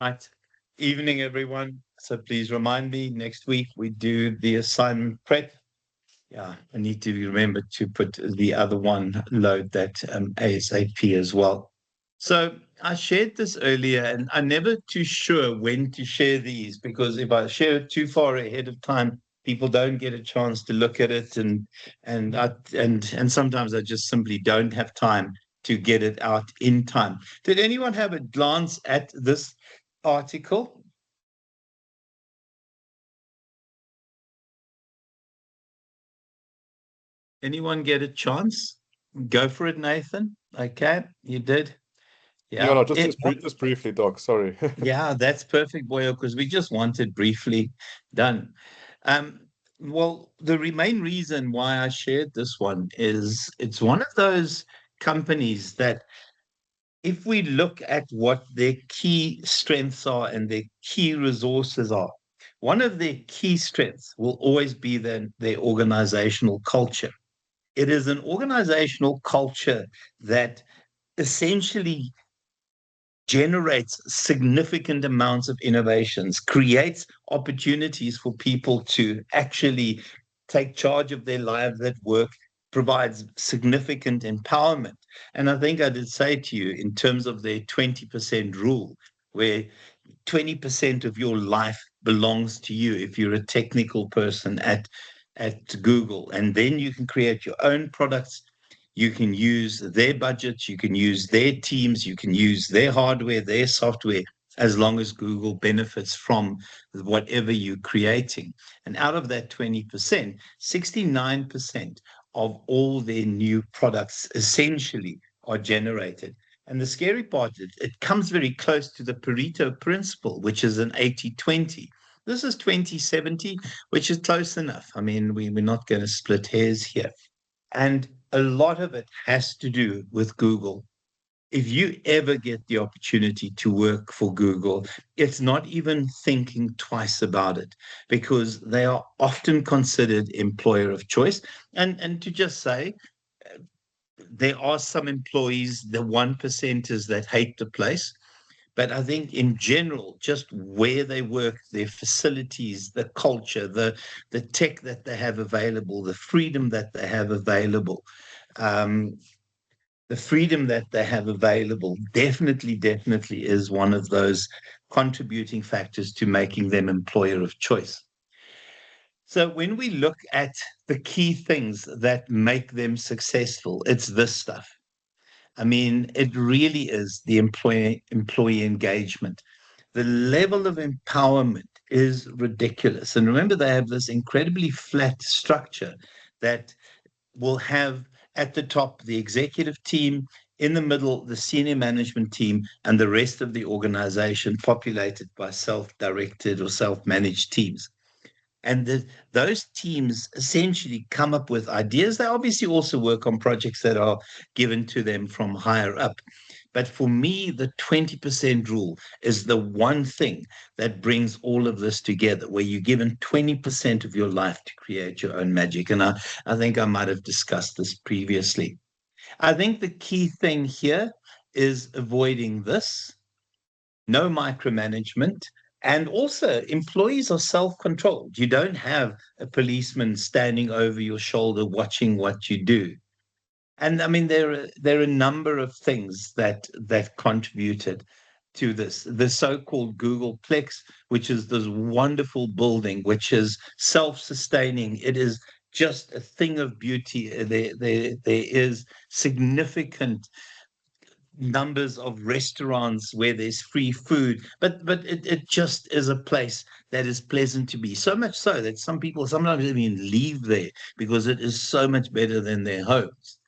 Right. Evening, everyone. So please remind me next week we do the assignment prep. Yeah, I need to remember to put the other one load that ASAP as well. So I shared this earlier, and I'm never too sure when to share these because if I share it too far ahead of time, people don't get a chance to look at it, and sometimes I just simply don't have time to get it out in time. Did anyone have a glance at this article? Anyone get a chance? Go for it, Nathan. Okay, you did. Yeah, Yeah. no, just briefly, Doc. Sorry. Yeah, that's perfect, Boyo, because we just want it briefly done. Um, well, the main reason why I shared this one is it's one of those companies that if we look at what their key strengths are and their key resources are, one of their key strengths will always be their organizational culture. It is an organizational culture that essentially generates significant amounts of innovations, creates opportunities for people to actually take charge of their lives at work, provides significant empowerment. And I think I did say to you in terms of their 20% rule, where 20% of your life belongs to you if you're a technical person at Google. And then you can create your own products. You can use their budgets, you can use their teams, you can use their hardware, their software, as long as Google benefits from whatever you're creating. And out of that 20%, 69% of all their new products essentially are generated. And the scary part, it comes very close to the Pareto principle, which is an 80-20. This is 20-70, which is close enough. I mean, we're not going to split hairs here. And a lot of it has to do with Google. If you ever get the opportunity to work for Google, it's not even thinking twice about it because they are often considered employer of choice. And to just say, there are some employees, the one percenters that hate the place. But I think in general, just where they work, their facilities, the culture, the tech that they have available, the freedom that they have available, um, the freedom that they have available definitely is one of those contributing factors to making them employer of choice. So when we look at the key things that make them successful, it's this stuff. I mean, it really is the employee engagement. The level of empowerment is ridiculous. And remember, they have this incredibly flat structure that will have at the top the executive team, in the middle, the senior management team, and the rest of the organization populated by self directed or self managed teams. And those teams essentially come up with ideas. They obviously also work on projects that are given to them from higher up. But for me, the 20% rule is the one thing that brings all of this together, where you're given 20% of your life to create your own magic. And I think I might have discussed this previously. I think the key thing here is avoiding this, no micromanagement. And also, employees are self controlled. You don't have a policeman standing over your shoulder watching what you do. And I mean, there are a number of things that contributed to this. The so-called Googleplex, which is this wonderful building, which is self-sustaining. It is just a thing of beauty. There is significant numbers of restaurants where there's free food, but it just is a place that is pleasant to be. So much so that some people sometimes even leave there because it is so much better than their homes.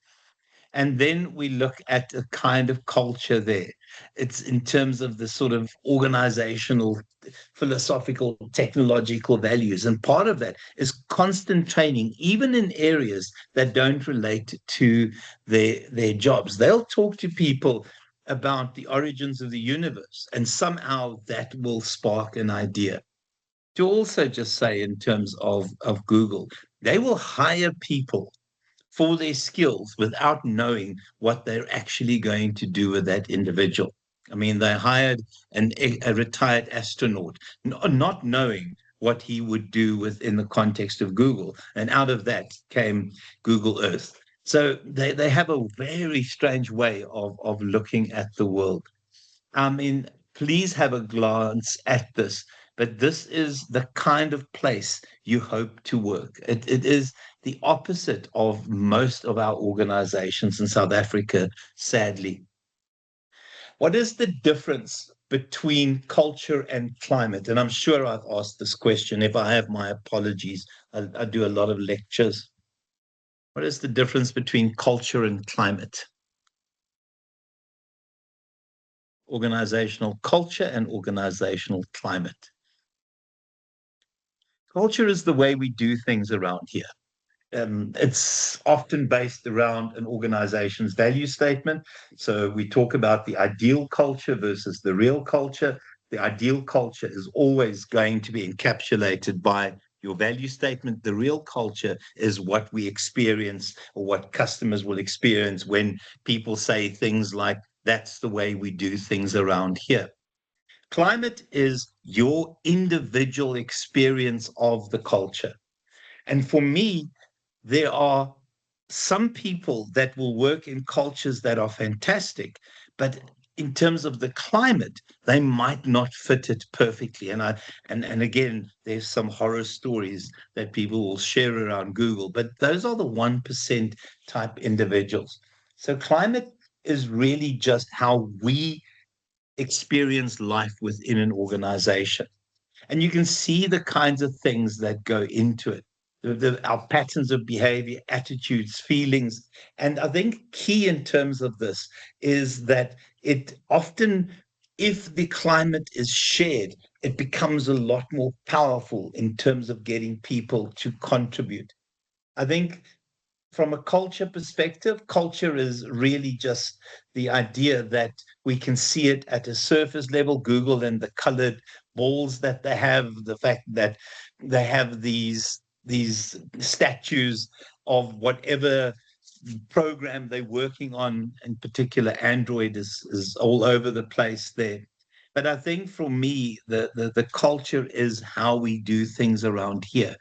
And then we look at a kind of culture there. It's in terms of the sort of organizational, philosophical, technological values. And part of that is constant training, even in areas that don't relate to their jobs. They'll talk to people about the origins of the universe, and somehow that will spark an idea. To also just say, in terms of Google, they will hire people for their skills without knowing what they're actually going to do with that individual. I mean, they hired a retired astronaut, not knowing what he would do within the context of Google. And out of that came Google Earth. So they have a very strange way of looking at the world. I mean, please have a glance at this. But this is the kind of place you hope to work. It is the opposite of most of our organizations in South Africa, sadly. What is the difference between culture and climate? And I'm sure I've asked this question. If I have, my apologies. I do a lot of lectures. What is the difference between culture and climate? Organizational culture and organizational climate. Culture is the way we do things around here. It's often based around an organization's value statement. So we talk about the ideal culture versus the real culture. The ideal culture is always going to be encapsulated by your value statement. The real culture is what we experience or what customers will experience when people say things like, that's the way we do things around here. Climate is your individual experience of the culture. And for me, there are some people that will work in cultures that are fantastic, but in terms of the climate, they might not fit it perfectly. And again, there's some horror stories that people will share around Google, but those are the 1% type individuals. So climate is really just how we experience life within an organization. And you can see the kinds of things that go into it. Our patterns of behavior, attitudes, feelings. And I think key in terms of this is that it often, if the climate is shared, it becomes a lot more powerful in terms of getting people to contribute. I think from a culture perspective, culture is really just the idea that we can see it at a surface level. Google and the colored balls that they have, the fact that they have these statues of whatever program they're working on. In particular, Android is all over the place there. But I think for me, the culture is how we do things around here.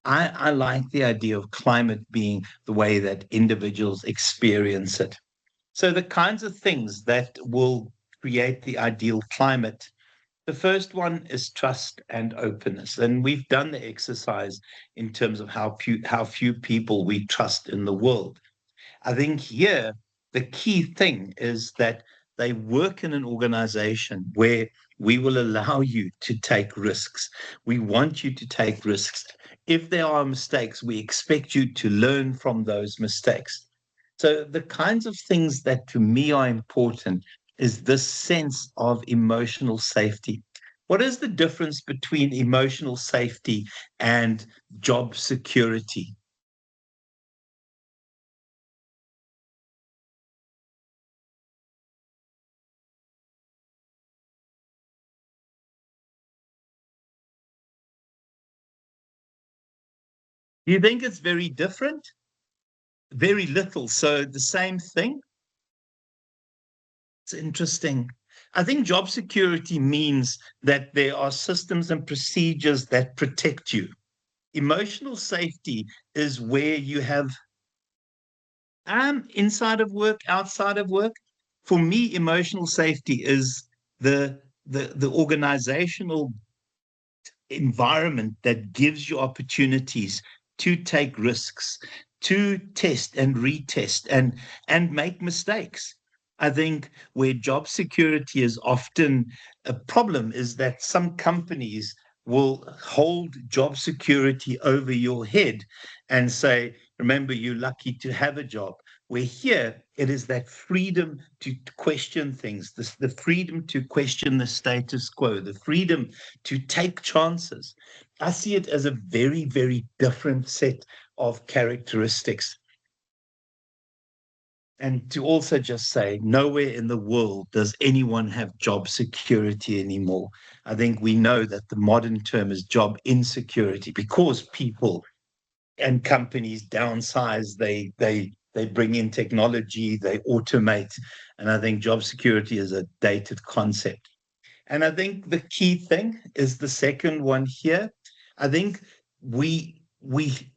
I like the idea of climate being the way that individuals experience it. So, the kinds of things that will create the ideal climate, the first one is trust and openness. And we've done the exercise in terms of how few people we trust in the world. I think here the key thing is that they work in an organization where we will allow you to take risks. We want you to take risks. If there are mistakes, we expect you to learn from those mistakes. So, the kinds of things that to me are important is this sense of emotional safety. What is the difference between emotional safety and job security? Do you think it's very different? Very little. So the same thing. It's interesting. I think job security means that there are systems and procedures that protect you. Emotional safety is where you have inside of work, outside of work. For me, emotional safety is the organizational environment that gives you opportunities to take risks, to test and retest and make mistakes. I think where job security is often a problem is that some companies will hold job security over your head and say, remember, you're lucky to have a job. Where here, it is that freedom to question things, the freedom to question the status quo, the freedom to take chances. I see it as a very, very different set of characteristics. And to also just say, nowhere in the world does anyone have job security anymore. I think we know that the modern term is job insecurity because people and companies downsize, they they bring in technology, they automate. And I think job security is a dated concept. And I think the key thing is the second one here. I think we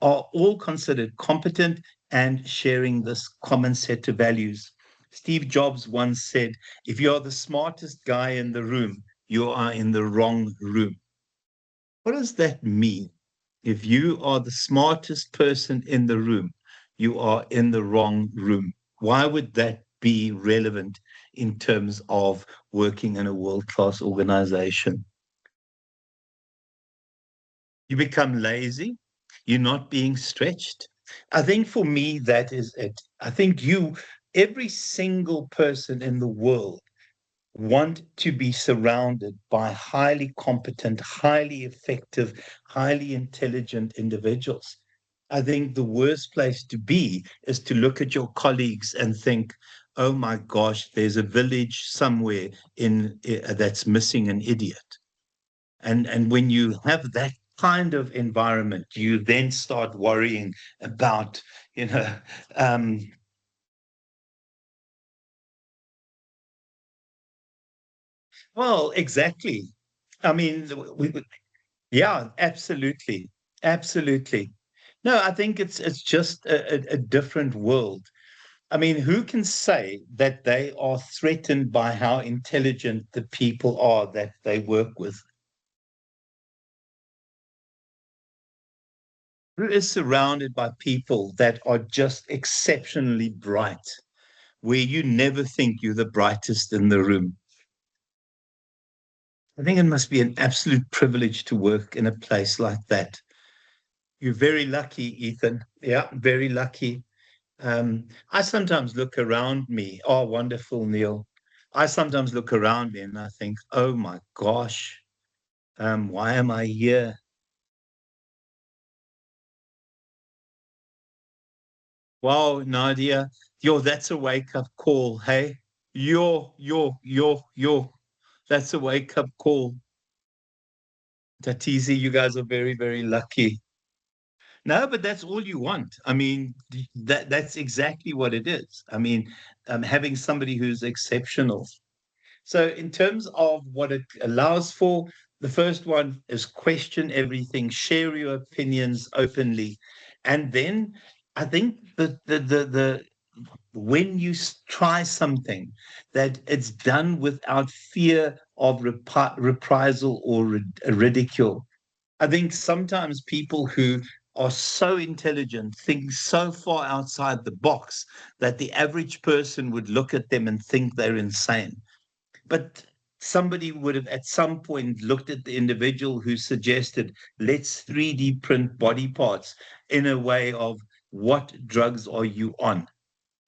are all considered competent and sharing this common set of values. Steve Jobs once said, if you're the smartest guy in the room, you are in the wrong room. What does that mean? If you are the smartest person in the room, you are in the wrong room. Why would that be relevant in terms of working in a world-class organization? You become lazy. You're not being stretched. I think for me, that is it. I think every single person in the world want to be surrounded by highly competent, highly effective, highly intelligent individuals. I think the worst place to be is to look at your colleagues and think, oh my gosh, there's a village somewhere in that's missing an idiot. And when you have that kind of environment, you then start worrying about, you know, um, well, exactly. I mean, yeah, absolutely, absolutely. No, I think it's just a different world. I mean, who can say that they are threatened by how intelligent the people are that they work with? Who is surrounded by people that are just exceptionally bright, where you never think you're the brightest in the room? I think it must be an absolute privilege to work in a place like that. You're very lucky, Ethan. Yeah, very lucky. I sometimes look around me. Oh, wonderful, Neil. I sometimes look around me and I think, oh my gosh, why am I here? Wow, Nadia, yo, that's a wake-up call, hey? Yo. That's a wake-up call. Tatizi, you guys are very, very lucky. No, but that's all you want. I mean, that's exactly what it is. I mean, having somebody who's exceptional. So, in terms of what it allows for, the first one is question everything, share your opinions openly, and then I think the when you try something, that it's done without fear of reprisal or ridicule. I think sometimes people who are so intelligent think so far outside the box that the average person would look at them and think they're insane. But somebody would have at some point looked at the individual who suggested, let's 3D print body parts in a way of what drugs are you on?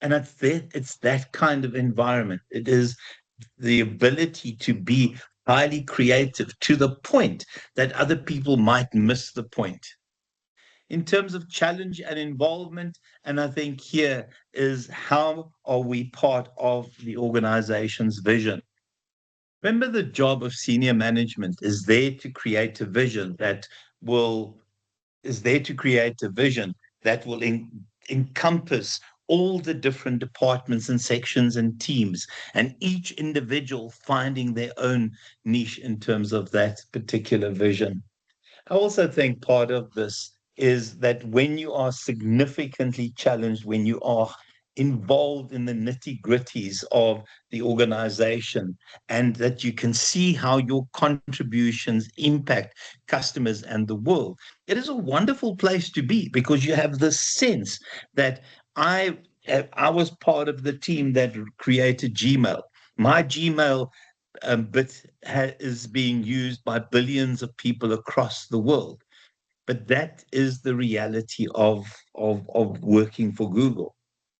And it's that kind of environment. It is the ability to be highly creative to the point that other people might miss the point. In terms of challenge and involvement, and I think here is how are we part of the organization's vision? Remember, the job of senior management is there to create a vision that will is there to create a vision that will encompass all the different departments and sections and teams, and each individual finding their own niche in terms of that particular vision. I also think part of this is that when you are significantly challenged, when you are involved in the nitty gritties of the organization, and that you can see how your contributions impact customers and the world, it is a wonderful place to be because you have the sense that I I was part of the team that created Gmail. My Gmail but is being used by billions of people across the world. But that is the reality of working for Google.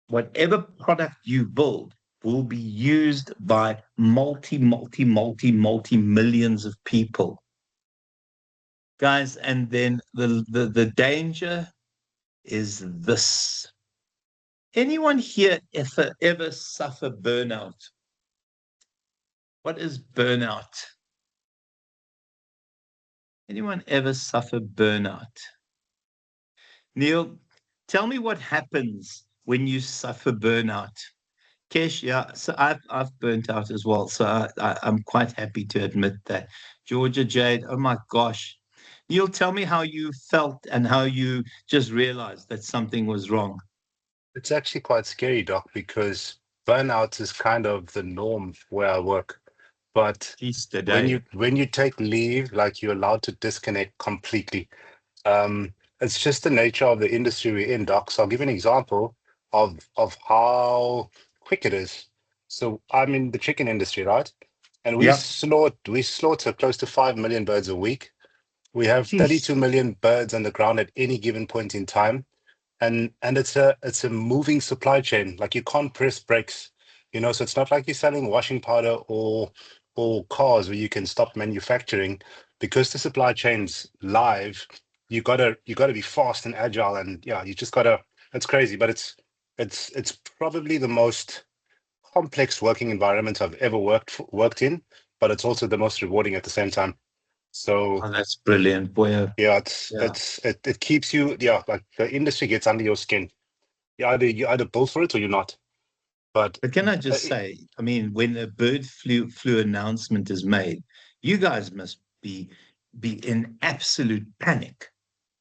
Whatever product you build will be used by multi millions of people. Guys, and then the danger is this. Anyone here ever suffer burnout? What is burnout? Anyone ever suffer burnout? Neil, tell me what happens when you suffer burnout? Kesh, yeah, so I've burnt out as well. So I'm quite happy to admit that. Georgia Jade, oh my gosh. Neil, tell me how you felt and how you just realized that something was wrong. It's actually quite scary, Doc, because burnout is kind of the norm where I work. But Geez, when today. you take leave, like you're allowed to disconnect completely. It's just the nature of the industry we're in, Doc. So I'll give you an example of how quick it is. So I'm in the chicken industry, right? And Yeah. we slaughter close to 5 million birds a week. We have Jeez. 32 million birds on the ground at any given point in time, and it's a moving supply chain. Like you can't press brakes, so it's not like you're selling washing powder or cars where you can stop manufacturing. Because the supply chain's live, you gotta be fast and agile, and yeah, you just gotta. It's crazy, but it's probably the most complex working environment I've ever worked in, but it's also the most rewarding at the same time. So Oh, that's brilliant, boy. yeah, Yeah. it keeps you, yeah, like the industry gets under your skin. You either built for it or you're not. But But can I uh, just it- say, I mean, when a bird flu announcement is made, you guys must be in absolute panic.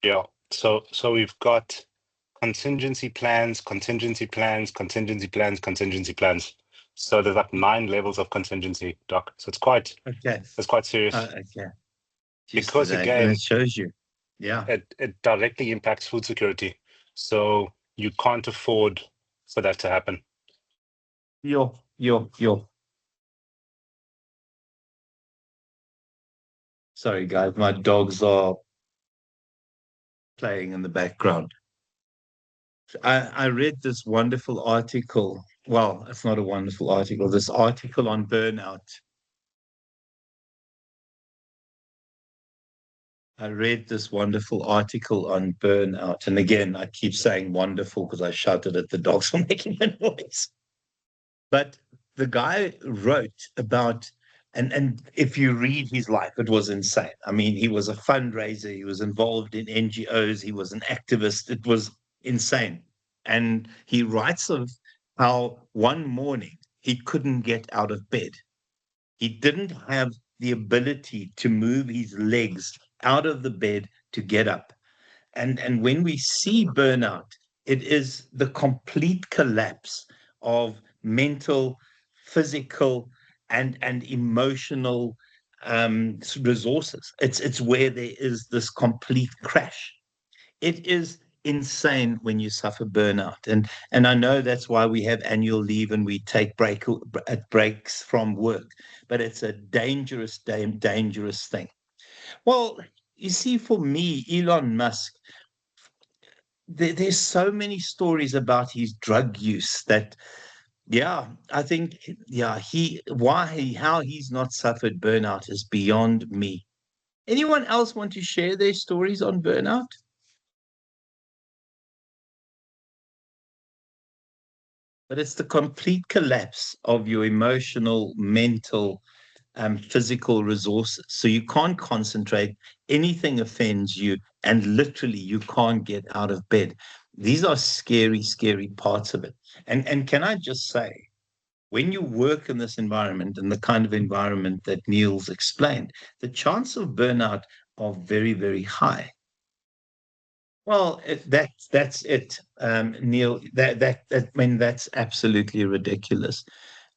yeah, so we've got contingency plans, contingency plans, contingency plans, contingency plans. So there's like 9 levels of contingency, Doc. So Okay. it's quite serious Okay. Just because today. And it again, shows you. Yeah. it directly impacts food security. So you can't afford for that to happen. Yo. Sorry, guys. My dogs are playing in the background. I read this wonderful article. Well, it's not a wonderful article. This article on burnout. I read this wonderful article on burnout. And again, I keep saying wonderful because I shouted at the dogs for making a noise. But the guy wrote about, and if you read his life, it was insane. I mean, he was a fundraiser, he was involved in NGOs, he was an activist. It was insane. And he writes of how one morning he couldn't get out of bed. He didn't have the ability to move his legs out of the bed to get up. And when we see burnout, it is the complete collapse of mental, physical, and emotional resources. It's where there is this complete crash. It is insane when you suffer burnout, and I know that's why we have annual leave and we take breaks from work, but it's a dangerous, dangerous thing. Well, you see, for me, Elon Musk, there's so many stories about his drug use that, yeah, I think, yeah, how he's not suffered burnout is beyond me. Anyone else want to share their stories on burnout? But it's the complete collapse of your emotional, mental, physical resources. So you can't concentrate, anything offends you, and literally you can't get out of bed. These are scary, scary parts of it. And can I just say, when you work in this environment and the kind of environment that Niels explained, the chance of burnout are very, very high. Well, that's it, Neil. I mean, that's absolutely ridiculous.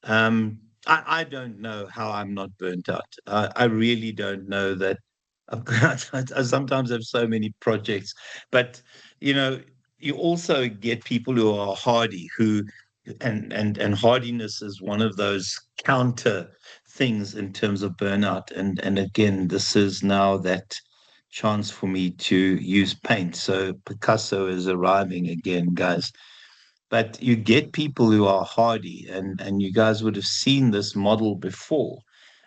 I don't know how I'm not burnt out. I really don't know that. I've got, I sometimes have so many projects, but you know, you also get people who are hardy, who and hardiness is one of those counter things in terms of burnout. And again, this is now that chance for me to use paint. So Picasso is arriving again, guys. But you get people who are hardy, and you guys would have seen this model before.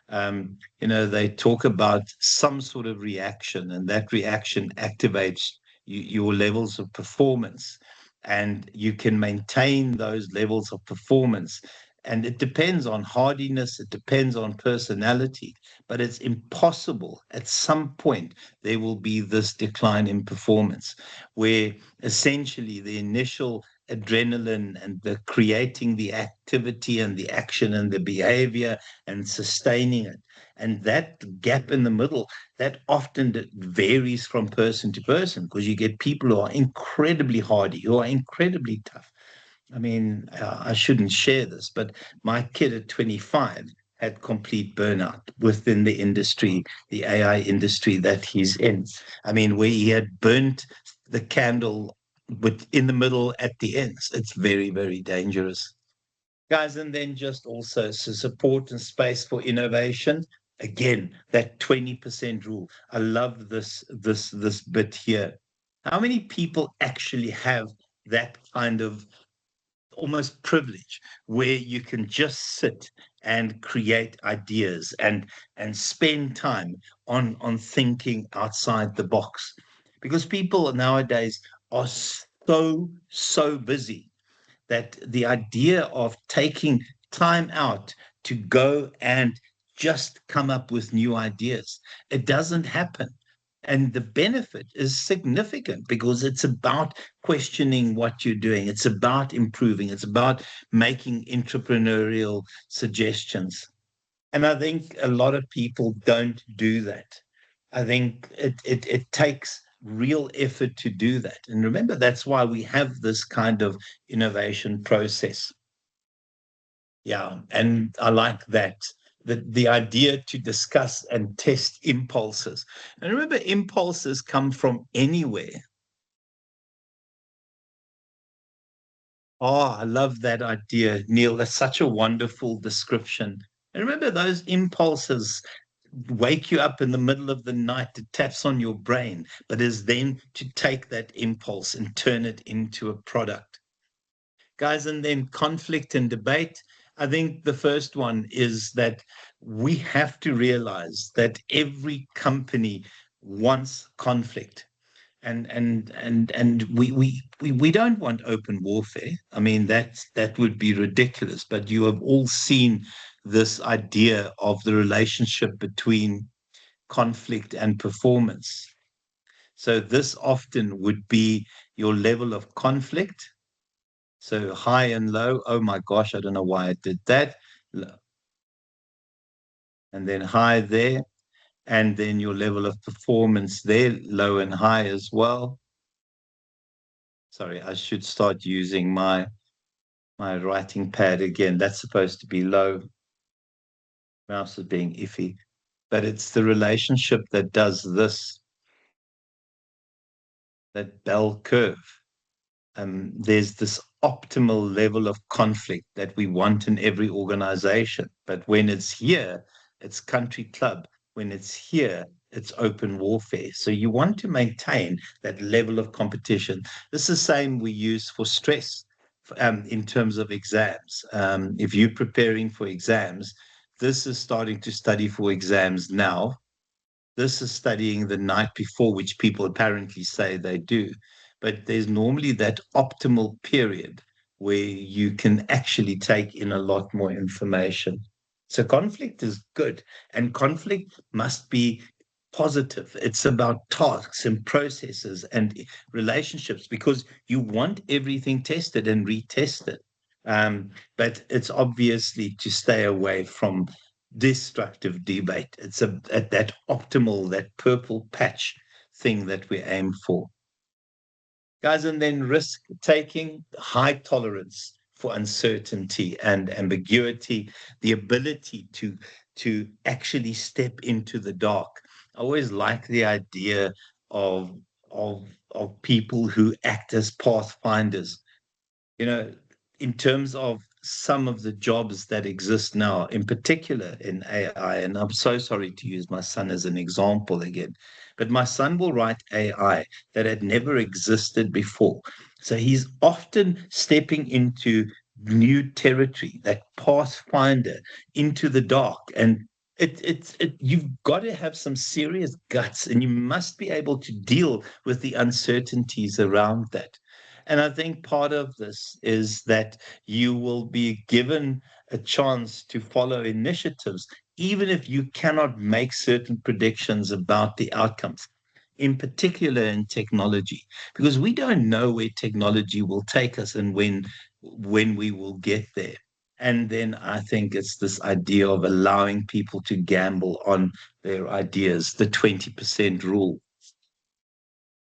They talk about some sort of reaction, and that reaction activates your levels of performance, and you can maintain those levels of performance. And it depends on hardiness, it depends on personality, but it's impossible. At some point, there will be this decline in performance where essentially the initial adrenaline and the creating the activity and the action and the behavior and sustaining it. And that gap in the middle, that often varies from person to person, because you get people who are incredibly hardy, who are incredibly tough. I mean, I shouldn't share this, but my kid at 25 had complete burnout within the industry, the AI industry that he's in. I mean, where he had burnt the candle in the middle at the ends. It's very, very dangerous. Guys, and then just also support and space for innovation. Again, that 20% rule. I love this bit here. How many people actually have that kind of almost privilege where you can just sit and create ideas and spend time on thinking outside the box, because people nowadays are so busy that the idea of taking time out to go and just come up with new ideas, it doesn't happen. And the benefit is significant because it's about questioning what you're doing. It's about improving. It's about making entrepreneurial suggestions. And I think a lot of people don't do that. I think it takes real effort to do that. And remember, that's why we have this kind of innovation process. Yeah, and I like that. The idea to discuss and test impulses. And remember, impulses come from anywhere. Oh, I love that idea, Neil. That's such a wonderful description. And remember, those impulses wake you up in the middle of the night. It taps on your brain, but is then to take that impulse and turn it into a product. Guys, and then conflict and debate. I think the first one is that we have to realize that every company wants conflict. And we don't want open warfare. I mean, that would be ridiculous. But you have all seen this idea of the relationship between conflict and performance. So this often would be your level of conflict. So high and low. Oh my gosh, I don't know why I did that. And then high there. And then your level of performance there, low and high as well. Sorry, I should start using my writing pad again. That's supposed to be low. Mouse is being iffy. But it's the relationship that does this, that bell curve. There's this optimal level of conflict that we want in every organization. But when it's here, it's country club. When it's here, it's open warfare. So you want to maintain that level of competition. This is the same we use for stress in terms of exams. If you're preparing for exams, this is starting to study for exams now. This is studying the night before, which people apparently say they do. But there's normally that optimal period where you can actually take in a lot more information. So conflict is good, and conflict must be positive. It's about tasks and processes and relationships, because you want everything tested and retested. But it's obviously to stay away from destructive debate. It's at that optimal, that purple patch thing that we aim for. Guys, and then risk taking, high tolerance for uncertainty and ambiguity, the ability to actually step into the dark. I always like the idea of of people who act as pathfinders. You know, in terms of some of the jobs that exist now, in particular in AI, and I'm so sorry to use my son as an example again, but my son will write AI that had never existed before. So he's often stepping into new territory, that pathfinder into the dark. And you've got to have some serious guts, and you must be able to deal with the uncertainties around that. And I think part of this is that you will be given a chance to follow initiatives, even if you cannot make certain predictions about the outcomes. in particular in technology, because we don't know where technology will take us and when we will get there. And then I think it's this idea of allowing people to gamble on their ideas, the 20% rule,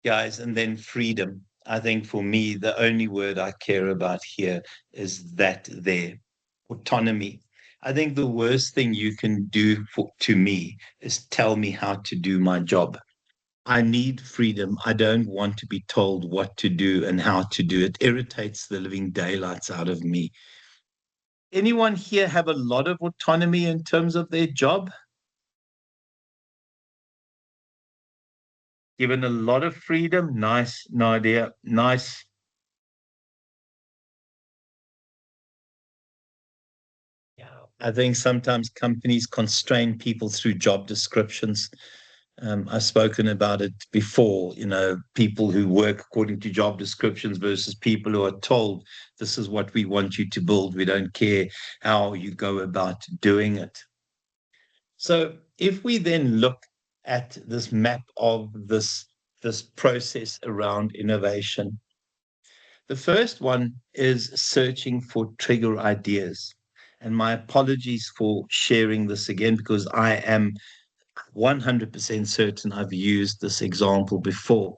guys, and then freedom. I think for me, the only word I care about here is that there, autonomy. I think the worst thing you can do to me is tell me how to do my job. I need freedom. I don't want to be told what to do and how to do it. Irritates the living daylights out of me. Anyone here have a lot of autonomy in terms of their job? Given a lot of freedom? Nice, Nadia. Nice. Yeah. I think sometimes companies constrain people through job descriptions. I've spoken about it before, people who work according to job descriptions versus people who are told, this is what we want you to build. We don't care how you go about doing it. So if we then look at this map of this process around innovation, the first one is searching for trigger ideas. And my apologies for sharing this again, because I am 100% certain I've used this example before.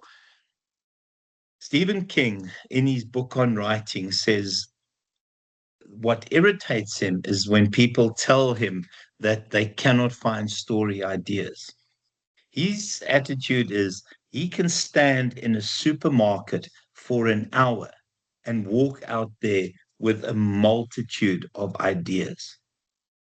Stephen King, in his book on writing, says what irritates him is when people tell him that they cannot find story ideas. His attitude is he can stand in a supermarket for an hour and walk out there with a multitude of ideas.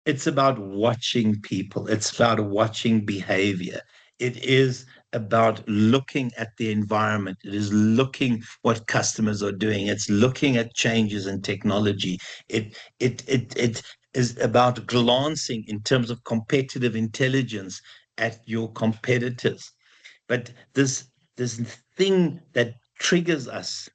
It's about watching people. It's about watching behavior. It is about looking at the environment. It is looking what customers are doing. It's looking at changes in technology. It is about glancing in terms of competitive intelligence at your competitors. But this thing that triggers us.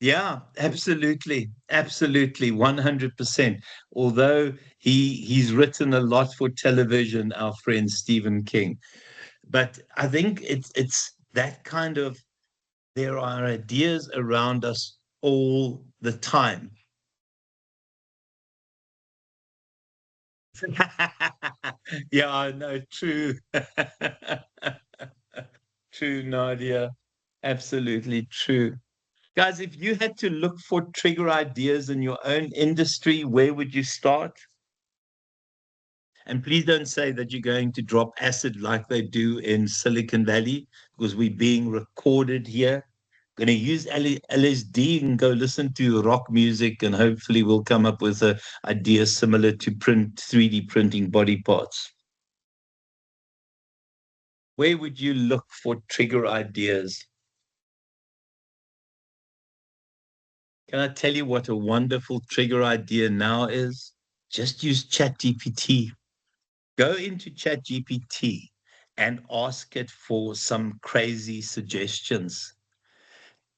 Yeah, absolutely. Absolutely. 100%. Although he's written a lot for television, our friend Stephen King. But I think it's that kind of, there are ideas around us all the time. Yeah, no, true. True, Nadia. Absolutely true. Guys, if you had to look for trigger ideas in your own industry, where would you start? And please don't say that you're going to drop acid like they do in Silicon Valley, because we're being recorded here. Going to use LSD and go listen to rock music, and hopefully we'll come up with an idea similar to 3D printing body parts. Where would you look for trigger ideas? Can I tell you what a wonderful trigger idea now is? Just use ChatGPT. Go into ChatGPT and ask it for some crazy suggestions.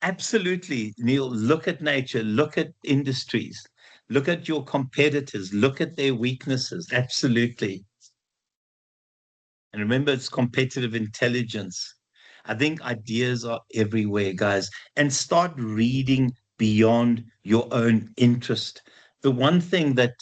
Absolutely, Neil. Look at nature, look at industries, look at your competitors, look at their weaknesses. Absolutely. And remember, it's competitive intelligence. I think ideas are everywhere, guys, and start reading beyond your own interest. The one thing that,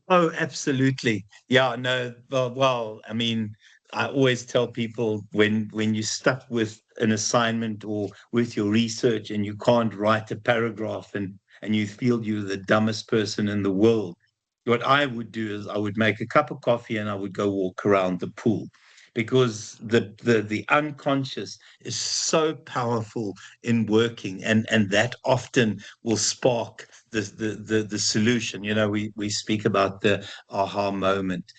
oh, absolutely. Yeah, no, well, I mean, I always tell people when you're stuck with an assignment or with your research and you can't write a paragraph and you feel you're the dumbest person in the world, what I would do is I would make a cup of coffee and I would go walk around the pool, because the unconscious is so powerful in working, and that often will spark the solution. We speak about the aha moment.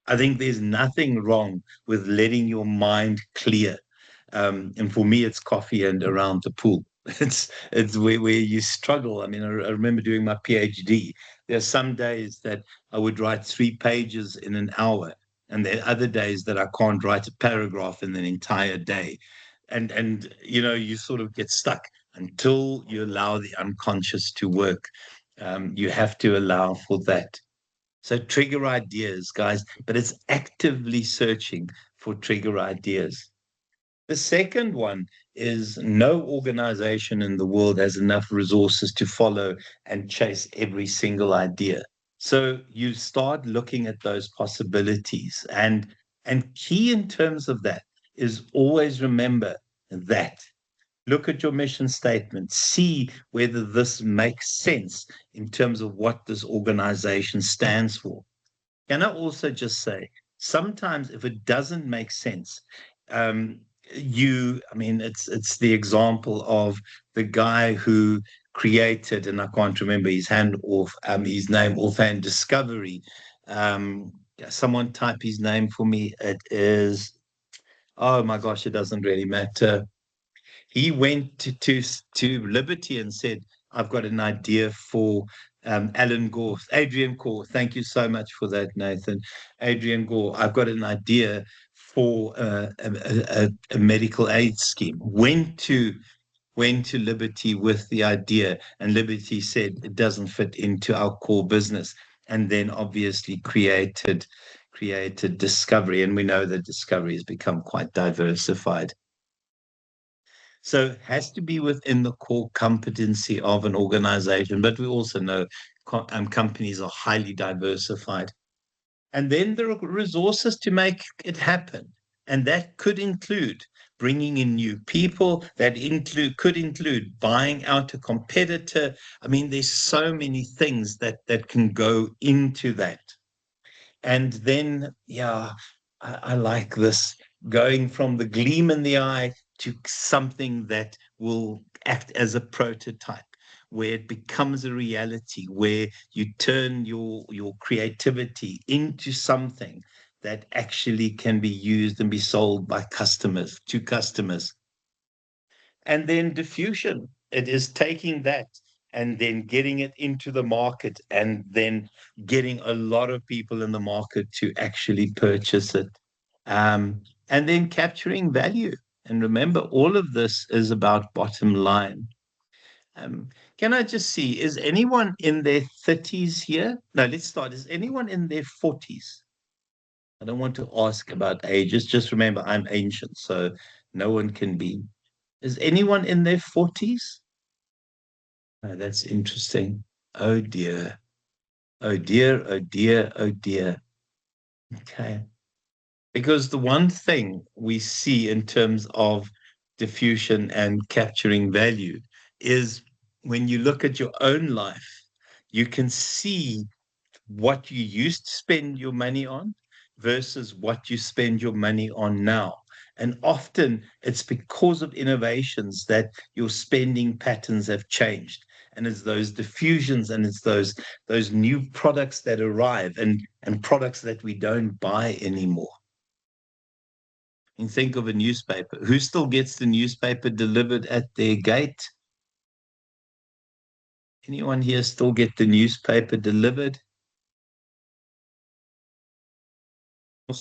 I think there's nothing wrong with letting your mind clear. And for me, it's coffee and around the pool. It's where you struggle. I mean, I remember doing my PhD. There are some days that I would write 3 pages in an hour, and there are other days that I can't write a paragraph in an entire day. And you sort of get stuck until you allow the unconscious to work. You have to allow for that. So trigger ideas, guys, but it's actively searching for trigger ideas. The second one is no organization in the world has enough resources to follow and chase every single idea. So you start looking at those possibilities, and key in terms of that is always remember that. Look at your mission statement, see whether this makes sense in terms of what this organization stands for. Can I also just say, sometimes if it doesn't make sense, um, I mean, it's the example of the guy who created, and I can't remember his name offhand, Discovery. Um, Someone type his name for me. It is, oh my gosh, it doesn't really matter. He went to Liberty and said, "I've got an idea for Adrian Gore. Thank you so much for that, Nathan. Adrian Gore. I've got an idea for a medical aid scheme." Went to Liberty with the idea, and Liberty said it doesn't fit into our core business, and then obviously created Discovery, and we know that Discovery has become quite diversified. So it has to be within the core competency of an organization, but we also know companies are highly diversified. And then there are resources to make it happen. And that could include bringing in new people, could include buying out a competitor. I mean, there's so many things that can go into that. And then, yeah, I like this, going from the gleam in the eye to something that will act as a prototype, where it becomes a reality, where you turn your creativity into something that actually can be used and be sold by customers to customers. And then diffusion, it is taking that and then getting it into the market, and then getting a lot of people in the market to actually purchase it. And then capturing value. And remember, all of this is about bottom line. Um, can I just see, is anyone in their 30s here? No, let's start. Is anyone in their 40s? I don't want to ask about ages. Just remember, I'm ancient, so no one can be. Is anyone in their 40s? Oh, that's interesting. Oh dear. Oh dear. Oh dear. Oh dear. Okay. Because the one thing we see in terms of diffusion and capturing value is, when you look at your own life, you can see what you used to spend your money on versus what you spend your money on now. And often it's because of innovations that your spending patterns have changed. And it's those diffusions, and it's those new products that arrive, and products that we don't buy anymore. And think of a newspaper. Who still gets the newspaper delivered at their gate? Anyone here still get the newspaper delivered?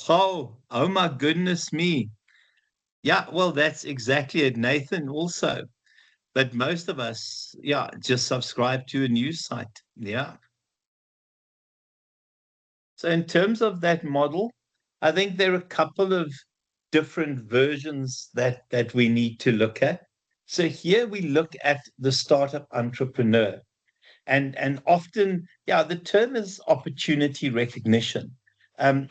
Oh my goodness me. Yeah, well, that's exactly it, Nathan, also. But most of us, yeah, just subscribe to a news site. Yeah. So in terms of that model, I think there are a couple of different versions that we need to look at. So here we look at the startup entrepreneur. And often, yeah, the term is opportunity recognition.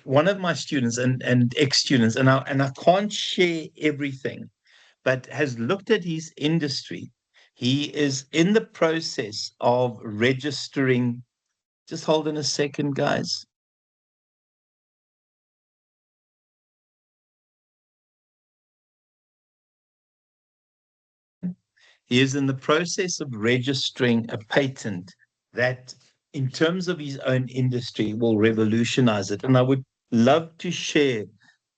One of my students and ex-students, and I can't share everything, but has looked at his industry. He is in the process of registering. Just hold on a second, guys. He is in the process of registering a patent that, in terms of his own industry, will revolutionize it. And I would love to share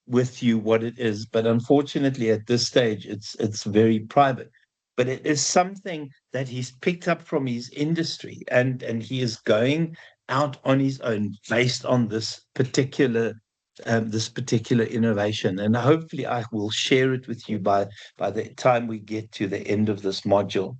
with you what it is, but unfortunately at this stage it's very private. But it is something that he's picked up from his industry, and he is going out on his own based on this particular innovation. And hopefully I will share it with you by the time we get to the end of this module.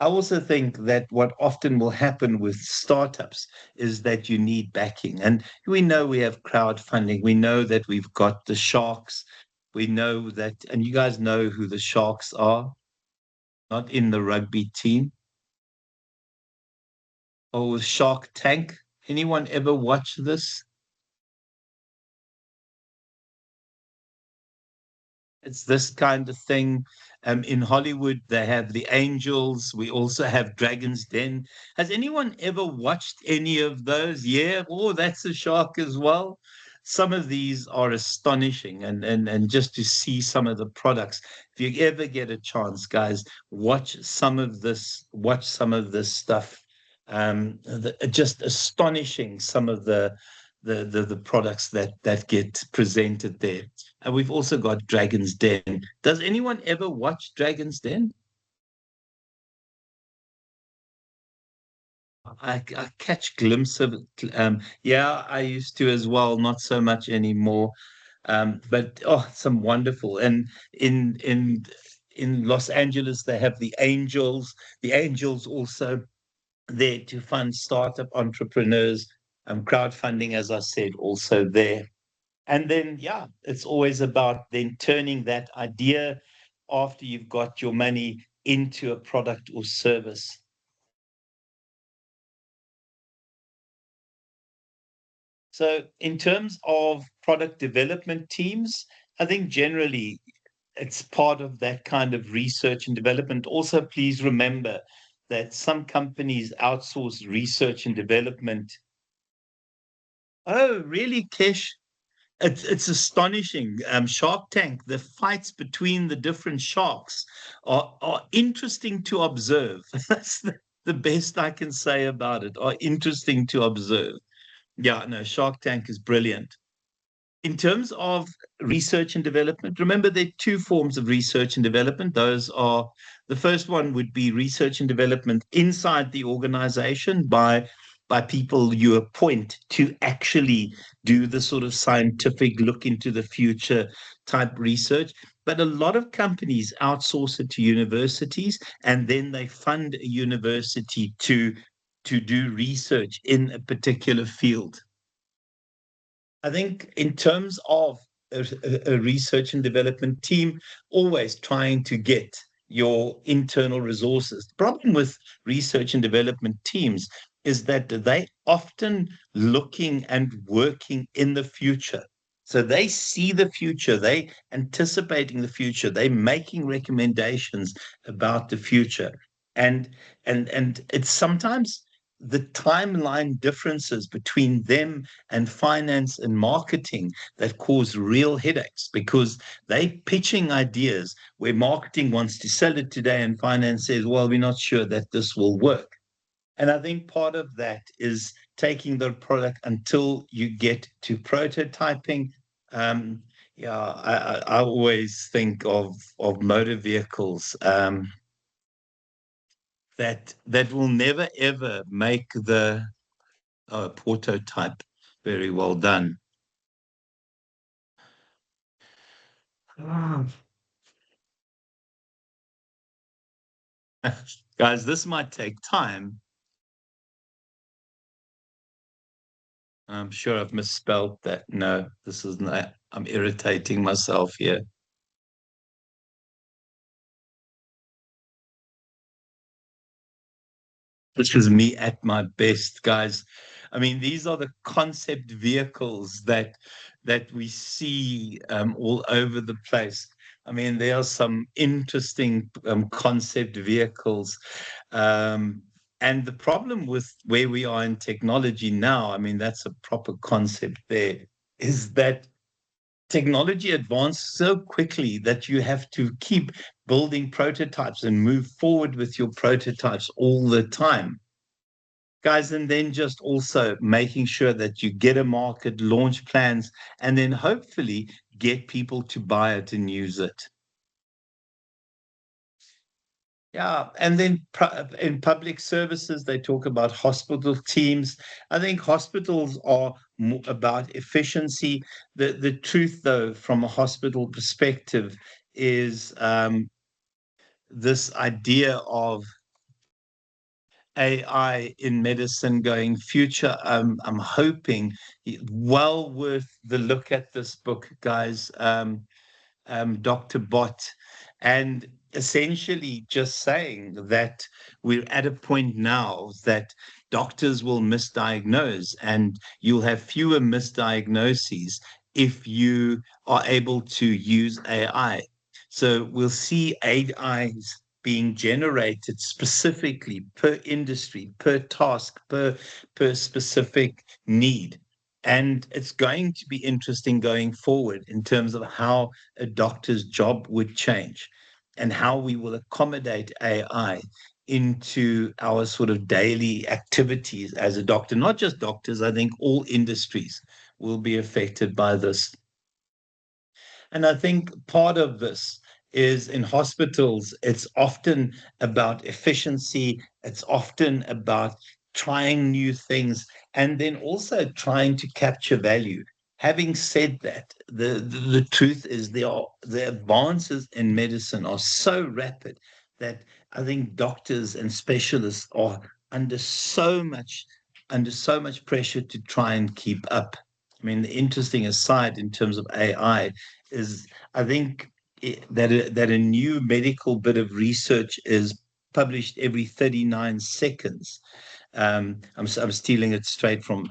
I also think that what often will happen with startups is that you need backing. And we know we have crowdfunding. We know that we've got the sharks. We know that, and you guys know who the sharks are, not in the rugby team. Oh, Shark Tank. Anyone ever watch this? It's this kind of thing. In Hollywood, they have the Angels. We also have Dragon's Den. Has anyone ever watched any of those? Yeah. Oh, that's a shark as well. Some of these are astonishing, and just to see some of the products. If you ever get a chance, guys, watch some of this. Watch some of this stuff. Just astonishing. Some of the products that get presented there. And we've also got Dragon's Den. Does anyone ever watch Dragon's Den? I catch glimpse of it. Yeah, I used to as well, not so much anymore. But oh, some wonderful. And in Los Angeles, they have the Angels. The Angels also there to fund startup entrepreneurs. Crowdfunding, as I said, also there. And then, yeah, it's always about then turning that idea after you've got your money into a product or service. So, in terms of product development teams, I think generally it's part of that kind of research and development. Also, please remember that some companies outsource research and development. Oh, really, Kesh? It's astonishing. Shark Tank, the fights between the different sharks are interesting to observe. That's the best I can say about it. Are interesting to observe. Yeah, no, Shark Tank is brilliant. In terms of research and development, remember there are two forms of research and development. Those are the first one would be research and development inside the organization by people you appoint to actually do the sort of scientific look into the future type research. But a lot of companies outsource it to universities, and then they fund a university to do research in a particular field. I think in terms of a research and development team, always trying to get your internal resources. The problem with research and development teams is that they often looking and working in the future. So they see the future, they anticipating the future, they making recommendations about the future. And and it's sometimes the timeline differences between them and finance and marketing that cause real headaches because they pitching ideas where marketing wants to sell it today and finance says, well, we're not sure that this will work. And I think part of that is taking the product until you get to prototyping. Yeah, I always think of motor vehicles that will never ever make the prototype. Very well done. Guys, this might take time. I'm sure I've misspelled that. No, this is not. I'm irritating myself here. This is me at my best, guys. I mean, these are the concept vehicles that we see all over the place. I mean, there are some interesting concept vehicles. And the problem with where we are in technology now, I mean, that's a proper concept there, is that technology advances so quickly that you have to keep building prototypes and move forward with your prototypes all the time. Guys, and then just also making sure that you get a market, launch plans, and then hopefully get people to buy it and use it. Yeah, and then in public services, they talk about hospital teams. I think hospitals are about efficiency. The truth, though, from a hospital perspective, is this idea of AI in medicine going future. I'm hoping well worth the look at this book, guys. Dr. Bott, and essentially just saying that we're at a point now that doctors will misdiagnose, and you'll have fewer misdiagnoses if you are able to use AI. So we'll see AIs being generated specifically per industry, per task, per specific need. And it's going to be interesting going forward in terms of how a doctor's job would change and how we will accommodate AI into our sort of daily activities as a doctor. Not just doctors, I think all industries will be affected by this. And I think part of this is in hospitals, it's often about efficiency, it's often about trying new things, and then also trying to capture value. Having said that, the truth is the advances in medicine are so rapid that I think doctors and specialists are under so much under so much pressure to try and keep up. I mean, the interesting aside in terms of AI is I think that a new medical bit of research is published every 39 seconds. I'm stealing it straight from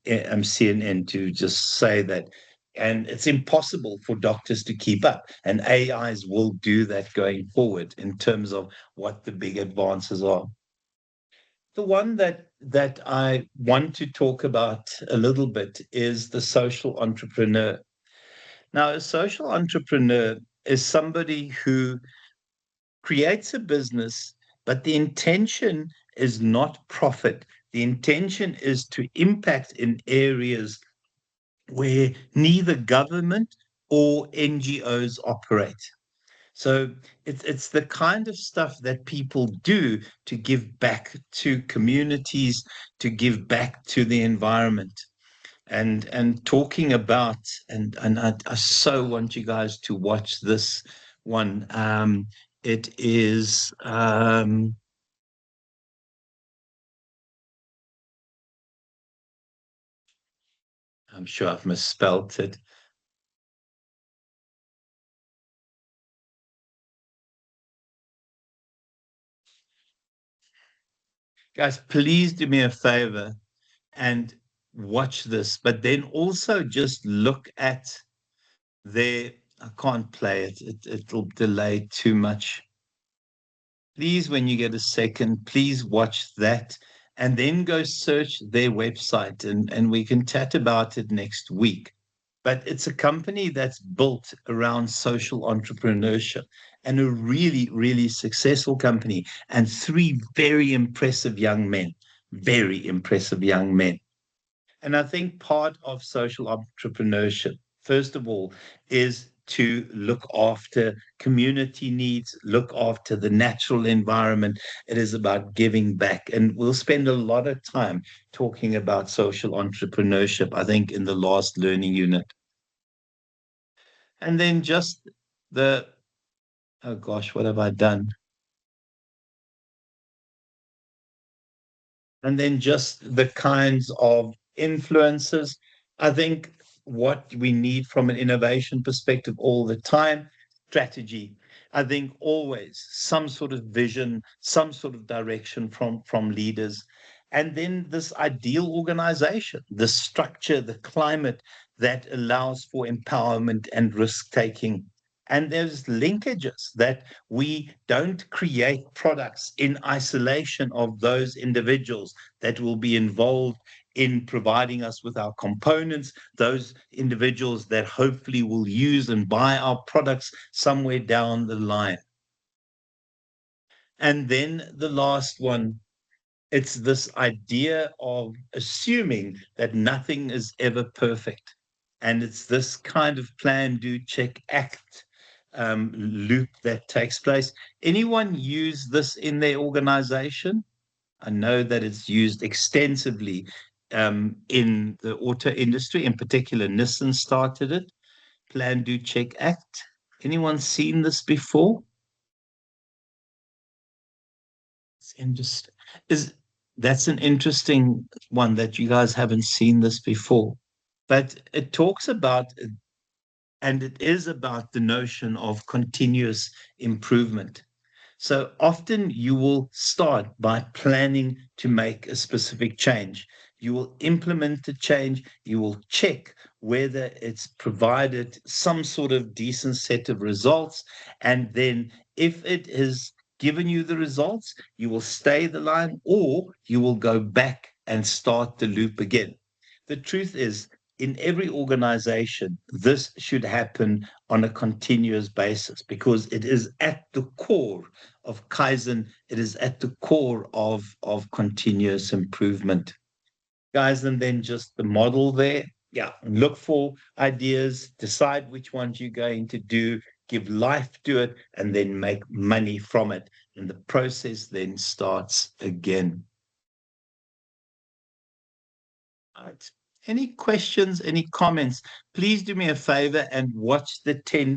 CNN to just say that, and it's impossible for doctors to keep up, and AIs will do that going forward in terms of what the big advances are. The one that I want to talk about a little bit is the social entrepreneur. Now, a social entrepreneur is somebody who creates a business, but the intention is not profit. The intention is to impact in areas where neither government or NGOs operate. So it's the kind of stuff that people do to give back to communities, to give back to the environment. And talking about, and I so want you guys to watch this one. It is I'm sure I've misspelt it. Guys, please do me a favor and watch this, but then also just look at their, I can't play it, it'll delay too much. Please, when you get a second, please watch that and then go search their website, and we can chat about it next week. But it's a company that's built around social entrepreneurship and a really, really successful company, and three very impressive young men, very impressive young men. And I think part of social entrepreneurship, first of all, is to look after community needs, look after the natural environment. It is about giving back. And we'll spend a lot of time talking about social entrepreneurship, I think, in the last learning unit. And then just the, oh gosh, what have I done? And then just the kinds of influences. I think what we need from an innovation perspective all the time, strategy. I think always some sort of vision, some sort of direction from leaders. And then this ideal organization, the structure, the climate that allows for empowerment and risk taking. And there's linkages that we don't create products in isolation of those individuals that will be involved in providing us with our components, those individuals that hopefully will use and buy our products somewhere down the line. And then the last one, it's this idea of assuming that nothing is ever perfect. And it's this kind of plan, do, check, act loop that takes place. Anyone use this in their organization? I know that it's used extensively in the auto industry. In particular, Nissan started it. Plan, do, check, act. Anyone seen this before? That's an interesting one that you guys haven't seen this before, but it talks about, and it is about the notion of continuous improvement. So often you will start by planning to make a specific change. You will implement the change. You will check whether it's provided some sort of decent set of results. And then if it has given you the results, you will stay the line or you will go back and start the loop again. The truth is, in every organization, this should happen on a continuous basis because it is at the core of Kaizen. It is at the core of continuous improvement. Guys, and then just the model there. Yeah, look for ideas, decide which ones you're going to do, give life to it, and then make money from it. And the process then starts again. All right. Any questions, any comments? Please do me a favor and watch the 10